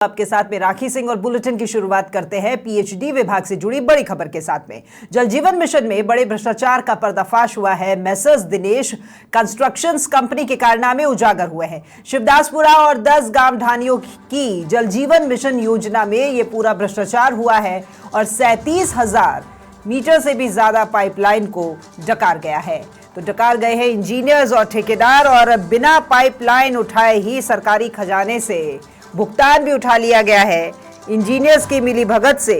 आपके साथ में राखी सिंह और बुलेटिन की शुरुआत करते हैं पीएचडी विभाग से जुड़ी बड़ी खबर के साथ में। जल जीवन मिशन में बड़े भ्रष्टाचार का पर्दाफाश हुआ है। मेसर्स दिनेश कंस्ट्रक्शंस कंपनी के कारनामे उजागर हुए हैं। शिवदासपुरा और 10 गांव ढानियों की जल जीवन मिशन योजना में यह पूरा भ्रष्टाचार हुआ है और 37,000 मीटर से भी ज्यादा पाइपलाइन को डकार गया है। तो डकार गए हैं इंजीनियर्स और ठेकेदार, और बिना पाइपलाइन उठाए ही सरकारी खजाने से भुगतान भी उठा लिया गया है। इंजीनियर्स की मिलीभगत से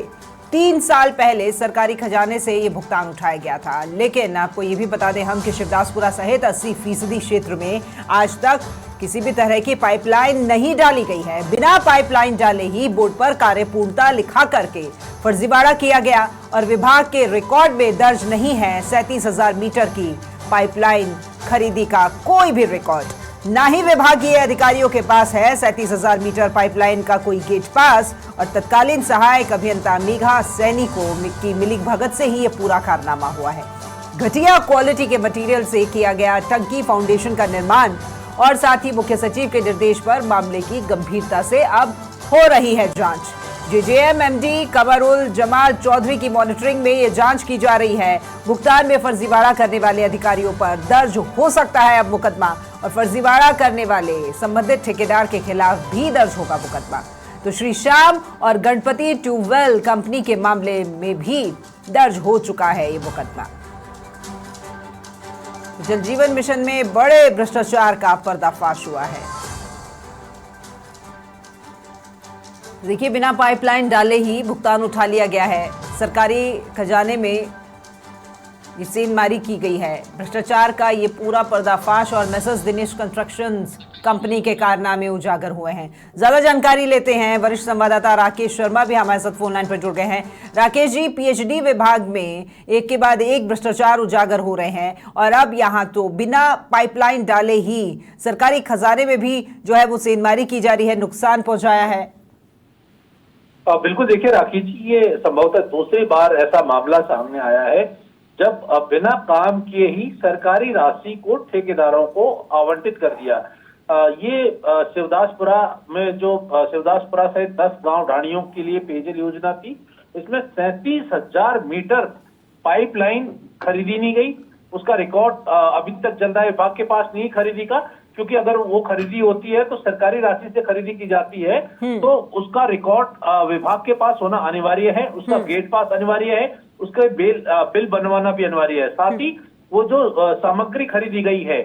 3 साल पहले सरकारी खजाने से ये भुगतान उठाया गया था। लेकिन आपको ये भी बता दें हम कि शिवदासपुरा सहित 80% क्षेत्र में आज तक किसी भी तरह की पाइपलाइन नहीं डाली गई है। बिना पाइपलाइन डाले ही बोर्ड पर कार्यपूर्णता लिखा करके फर्जीवाड़ा किया गया और विभाग के रिकॉर्ड में दर्ज नहीं है 37,000 मीटर की पाइपलाइन खरीदी का कोई भी रिकॉर्ड। ना ही विभागीय अधिकारियों के पास है 37,000 मीटर पाइपलाइन का कोई गेट पास, और तत्कालीन सहायक अभियंता मेघा सैनी की मिलीभगत से ही ये पूरा कारनामा हुआ है। घटिया क्वालिटी के मटेरियल से किया गया टंकी फाउंडेशन का निर्माण, और साथ ही मुख्य सचिव के निर्देश पर मामले की गंभीरता से अब हो रही है जांच। जेजेएम एमडी कमरुल जमाल चौधरी की मॉनिटरिंग में ये जांच की जा रही है। भुगतान में फर्जीवाड़ा करने वाले अधिकारियों पर दर्ज हो सकता है अब मुकदमा, और फर्जीवाड़ा करने वाले संबंधित ठेकेदार के खिलाफ भी दर्ज होगा मुकदमा। तो श्री श्याम और गणपति ट्यूबवेल कंपनी के मामले में भी दर्ज हो चुका है ये मुकदमा। जल जीवन मिशन में बड़े भ्रष्टाचार का पर्दाफाश हुआ है। देखिए, बिना पाइपलाइन डाले ही भुगतान उठा लिया गया है। सरकारी खजाने में ये सेंधमारी की गई है। भ्रष्टाचार का ये पूरा पर्दाफाश और मेसर्स दिनेश कंस्ट्रक्शंस कंपनी के कारनामे उजागर हुए हैं। ज्यादा जानकारी लेते हैं, वरिष्ठ संवाददाता राकेश शर्मा भी हमारे साथ फोन लाइन पर जुड़ गए हैं। राकेश जी, पीएचडी विभाग में एक के बाद एक भ्रष्टाचार उजागर हो रहे हैं, और अब यहाँ तो बिना पाइपलाइन डाले ही सरकारी खजाने में भी जो है वो सेंधमारी की जा रही है, नुकसान पहुंचाया है। बिल्कुल, देखिए राखी जी, ये संभवतः दूसरी बार ऐसा मामला सामने आया है जब बिना काम किए ही सरकारी राशि को ठेकेदारों को आवंटित कर दिया। ये शिवदासपुरा में जो शिवदासपुरा सहित 10 गांव ढाणियों के लिए पेयजल योजना थी, इसमें 37,000 मीटर पाइपलाइन खरीदी नहीं गई। उसका रिकॉर्ड अभी तक जल विभाग के पास नहीं खरीदी का, क्योंकि अगर वो खरीदी होती है तो सरकारी राशि से खरीदी की जाती है, तो उसका रिकॉर्ड विभाग के पास होना अनिवार्य है, उसका गेट पास अनिवार्य है, उसका बिल बनवाना भी अनिवार्य है। साथ ही वो जो सामग्री खरीदी गई है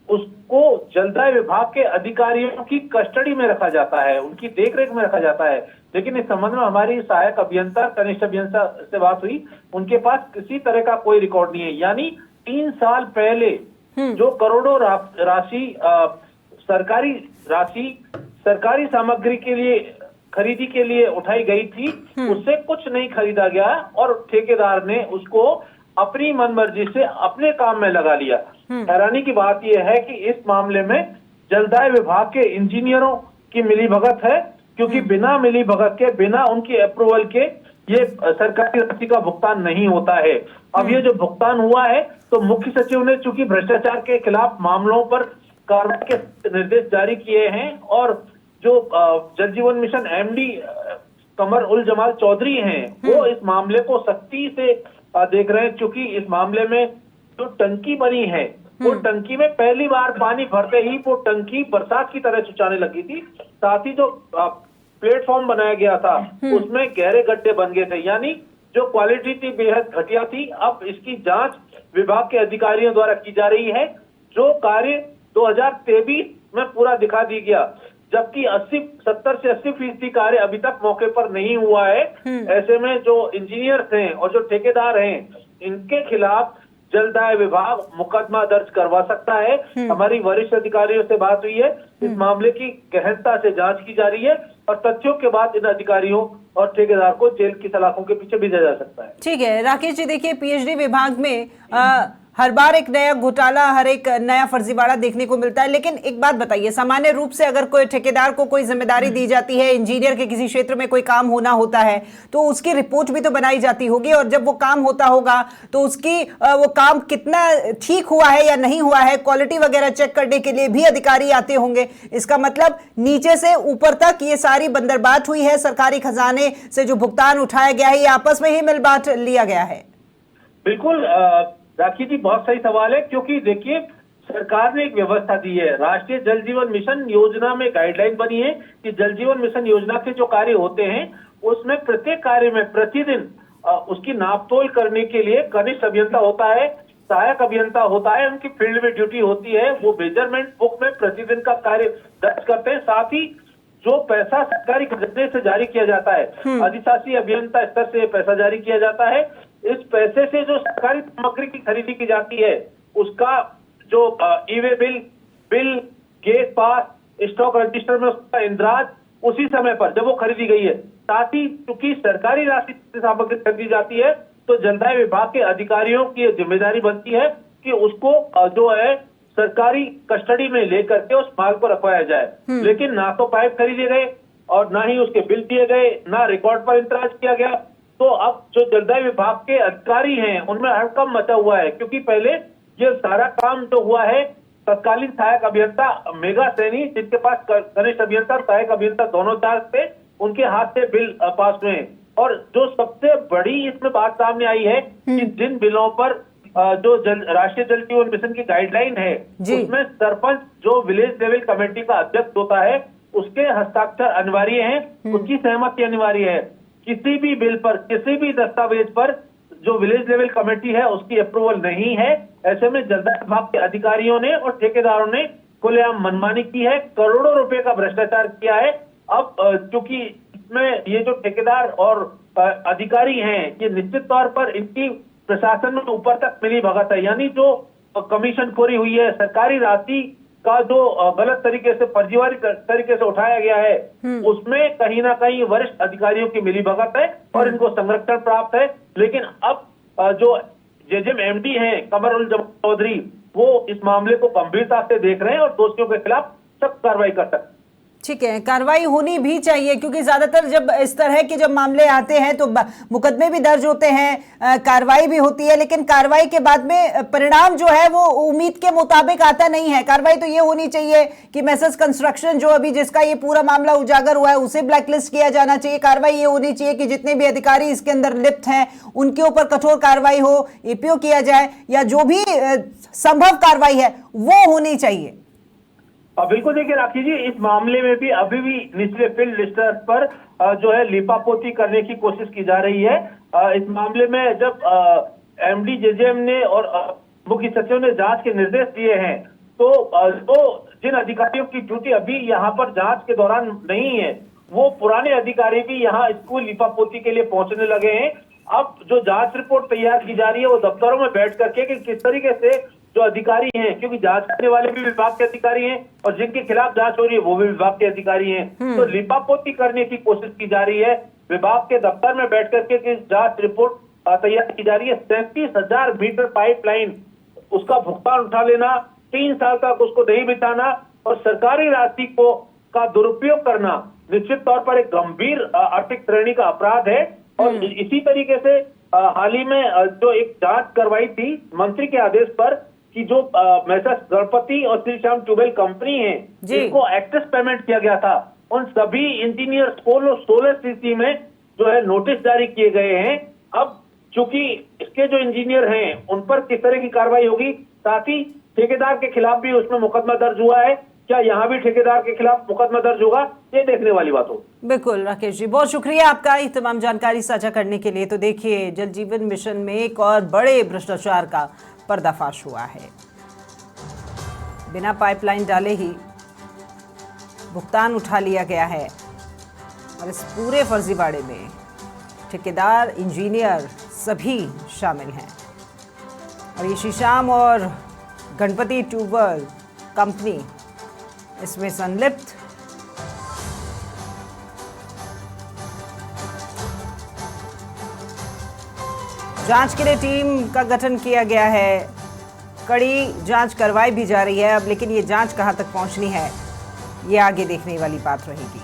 उसको जलदाय विभाग के अधिकारियों की कस्टडी में रखा जाता है, उनकी देखरेख में रखा जाता है। लेकिन इस संबंध में हमारी सहायक अभियंता, कनिष्ठ अभियंता से बात हुई, उनके पास किसी तरह का कोई रिकॉर्ड नहीं है। यानी 3 साल पहले जो करोड़ों राशि सरकारी सामग्री के लिए खरीदी के लिए उठाई गई थी, उससे कुछ नहीं खरीदा गया और ठेकेदार ने उसको अपनी मनमर्जी से अपने काम में लगा लिया। हैरानी की बात यह है कि इस मामले में जलदाय विभाग के इंजीनियरों की मिलीभगत है, क्योंकि बिना मिलीभगत के, बिना उनकी अप्रूवल के ये सरकारी राशि का भुगतान नहीं होता है। अब ये जो भुगतान हुआ है, तो मुख्य सचिव ने चूंकि भ्रष्टाचार के खिलाफ मामलों पर कार्रवाई के निर्देश जारी किए हैं, और जो जल जीवन मिशन एमडी कमरुल जमाल चौधरी हैं, वो इस मामले को सख्ती से देख रहे हैं। चूंकि इस मामले में जो टंकी बनी है, वो टंकी में पहली बार पानी भरते ही वो टंकी बरसात की तरह चुचाने लगी थी। साथ ही जो प्लेटफॉर्म बनाया गया था उसमें गहरे गड्ढे बन गए थे। यानी जो क्वालिटी थी बेहद घटिया थी। अब इसकी जांच विभाग के अधिकारियों द्वारा की जा रही है। जो कार्य 2023 में पूरा दिखा दी गया, जबकि 70 से 80% कार्य अभी तक मौके पर नहीं हुआ है। ऐसे में जो इंजीनियर्स हैं और जो ठेकेदार हैं, इनके खिलाफ जलदाय विभाग मुकदमा दर्ज करवा सकता है। हमारी वरिष्ठ अधिकारियों से बात हुई है, इस मामले की गहनता से जांच की जा रही है, और तथ्यों के बाद इन अधिकारियों और ठेकेदार को जेल की सलाखों के पीछे भेजा जा सकता है। ठीक है राकेश जी, देखिए पीएचडी विभाग में हर बार एक नया घोटाला, हर एक नया फर्जीवाड़ा देखने को मिलता है। लेकिन एक बात बताइए, सामान्य रूप से अगर कोई ठेकेदार को कोई जिम्मेदारी दी जाती है, इंजीनियर के किसी क्षेत्र में कोई काम होना होता है, तो उसकी रिपोर्ट भी तो बनाई जाती होगी, और जब वो काम होता होगा तो उसकी वो काम कितना ठीक हुआ है या नहीं हुआ है, क्वालिटी वगैरह चेक करने के लिए भी अधिकारी आते होंगे। इसका मतलब नीचे से ऊपर तक ये सारी बंदरबांट हुई है, सरकारी खजाने से जो भुगतान उठाया गया है ये आपस में ही मिल बांट लिया गया है। बिल्कुल राखी जी, बहुत सही सवाल है, क्योंकि देखिए सरकार ने एक व्यवस्था दी है। राष्ट्रीय जल जीवन मिशन योजना में गाइडलाइन बनी है कि जल जीवन मिशन योजना के जो कार्य होते हैं उसमें प्रत्येक कार्य में प्रतिदिन उसकी नापतोल करने के लिए कनिष्ठ अभियंता होता है, सहायक अभियंता होता है, उनकी फील्ड में ड्यूटी होती है। वो मेजरमेंट बुक में प्रतिदिन का कार्य दर्ज करते हैं। साथ ही जो पैसा सरकारी खजाने से जारी किया जाता है, अधिशासी अभियंता स्तर से पैसा जारी किया जाता है। इस पैसे से जो सरकारी सामग्री की खरीदी की जाती है उसका जो ई-वे बिल, गेट पास, स्टॉक रजिस्टर में उसका इंद्राज उसी समय पर जब वो खरीदी गई है। साथ ही चूंकि सरकारी राशि से सामग्री खरीदी जाती है तो जलदाय विभाग के अधिकारियों की जिम्मेदारी बनती है कि उसको जो है सरकारी कस्टडी में लेकर के उस माल को रखवाया जाए। लेकिन ना तो पाइप खरीदे गए और ना ही उसके बिल दिए गए, ना रिकॉर्ड पर इंतराज किया गया। तो अब जो जलदाय विभाग के अधिकारी हैं उनमें हड़कंप मचा हुआ है, क्योंकि पहले ये सारा काम जो हुआ है तत्कालीन सहायक अभियंता मेघा सैनी, जिनके पास कनिष्ठ अभियंता और सहायक अभियंता दोनों चार्ज थे, उनके हाथ से बिल पास हुए। और जो सबसे बड़ी इसमें बात सामने आई है कि जिन बिलों पर जो राष्ट्रीय जल जीवन मिशन की गाइडलाइन है उसमें सरपंच जो विलेज लेवल कमेटी का अध्यक्ष होता है उसके हस्ताक्षर अनिवार्य है, उसकी सहमति अनिवार्य है। किसी भी बिल पर, किसी भी दस्तावेज पर जो विलेज लेवल कमेटी है उसकी अप्रूवल नहीं है। ऐसे में जलदाय विभाग के अधिकारियों ने और ठेकेदारों ने खुलेआम मनमानी की है, करोड़ों रुपए का भ्रष्टाचार किया है। अब क्योंकि इसमें ये जो ठेकेदार और अधिकारी हैं ये निश्चित तौर पर इनकी प्रशासन में ऊपर तक मिली भगत है, यानी जो कमीशन खोरी हुई है, सरकारी राशि का जो गलत तरीके से, फर्जीवारी तरीके से उठाया गया है, उसमें कहीं ना कहीं वरिष्ठ अधिकारियों की मिलीभगत है और इनको संरक्षण प्राप्त है। लेकिन अब जो जेजेएम एमडी हैं कमरुल जमान चौधरी, वो इस मामले को गंभीरता से देख रहे हैं और दोषियों के खिलाफ सख्त कार्रवाई कर सकते हैं। ठीक है, कार्रवाई होनी भी चाहिए, क्योंकि ज्यादातर जब इस तरह के जब मामले आते हैं तो मुकदमे भी दर्ज होते हैं, कार्रवाई भी होती है, लेकिन कार्रवाई के बाद में परिणाम जो है वो उम्मीद के मुताबिक आता नहीं है। कार्रवाई तो ये होनी चाहिए कि मैसेज कंस्ट्रक्शन जो अभी जिसका ये पूरा मामला उजागर हुआ है उसे ब्लैकलिस्ट किया जाना चाहिए। कार्रवाई ये होनी चाहिए कि जितने भी अधिकारी इसके अंदर लिप्त हैं उनके ऊपर कठोर कार्रवाई हो, ईपीओ किया जाए, या जो भी संभव कार्रवाई है वो होनी चाहिए। बिल्कुल, देखिए राखी जी, इस मामले में भी अभी भी निचले फील्ड स्तर पर जो है लिपापोती करने की कोशिश की जा रही है। इस मामले में जब एमडी जेजेएम ने और मुख्य सचिव ने जांच के निर्देश दिए हैं तो जिन अधिकारियों की ड्यूटी अभी यहाँ पर जांच के दौरान नहीं है वो पुराने अधिकारी भी यहाँ स्कूल लिपापोती के लिए पहुंचने लगे हैं। अब जो जांच रिपोर्ट तैयार की जा रही है वो दफ्तरों में बैठ करके कि किस तरीके से जो अधिकारी हैं, क्योंकि जांच करने वाले भी विभाग के अधिकारी हैं और जिनके खिलाफ जांच हो रही है वो भी विभाग के अधिकारी हैं, तो लिपापोती करने की कोशिश की जा रही है। विभाग के दफ्तर में बैठ करके कि जांच रिपोर्ट तैयार की जा रही है। 37,000 मीटर पाइपलाइन, उसका भुगतान उठा लेना, 3 साल तक उसको नहीं बिताना और सरकारी राशि को का दुरुपयोग करना निश्चित तौर पर एक गंभीर आर्थिक श्रेणी का अपराध है। और इसी तरीके से हाल ही में जो एक जांच करवाई थी मंत्री के आदेश पर कि जो मैसेज गणपति और श्री श्याम ट्यूबवेल कंपनी है जिनको एक्सेस पेमेंट किया गया था, उन सभी इंजीनियर्स को 16 स्थिति में जो है नोटिस जारी किए गए हैं। अब चूंकि इसके जो इंजीनियर हैं उन पर किस तरह की कार्रवाई होगी, साथ ही ठेकेदार के खिलाफ भी उसमें मुकदमा दर्ज हुआ है, क्या यहाँ भी ठेकेदार के खिलाफ मुकदमा दर्ज होगा, ये देखने वाली बात हो। बिल्कुल राकेश जी, बहुत शुक्रिया आपका ये तमाम जानकारी साझा करने के लिए। तो देखिए, जल जीवन मिशन में एक और बड़े भ्रष्टाचार का पर्दाफाश हुआ है। बिना पाइपलाइन डाले ही भुगतान उठा लिया गया है और इस पूरे फर्जीवाड़े में ठेकेदार, इंजीनियर सभी शामिल हैं। और ये शीशाम और गणपति ट्यूबवेल कंपनी इसमें संलिप्त। जांच के लिए टीम का गठन किया गया है। कड़ी जांच करवाई भी जा रही है अब, लेकिन ये जांच कहां तक पहुंचनी है ये आगे देखने वाली बात रहेगी।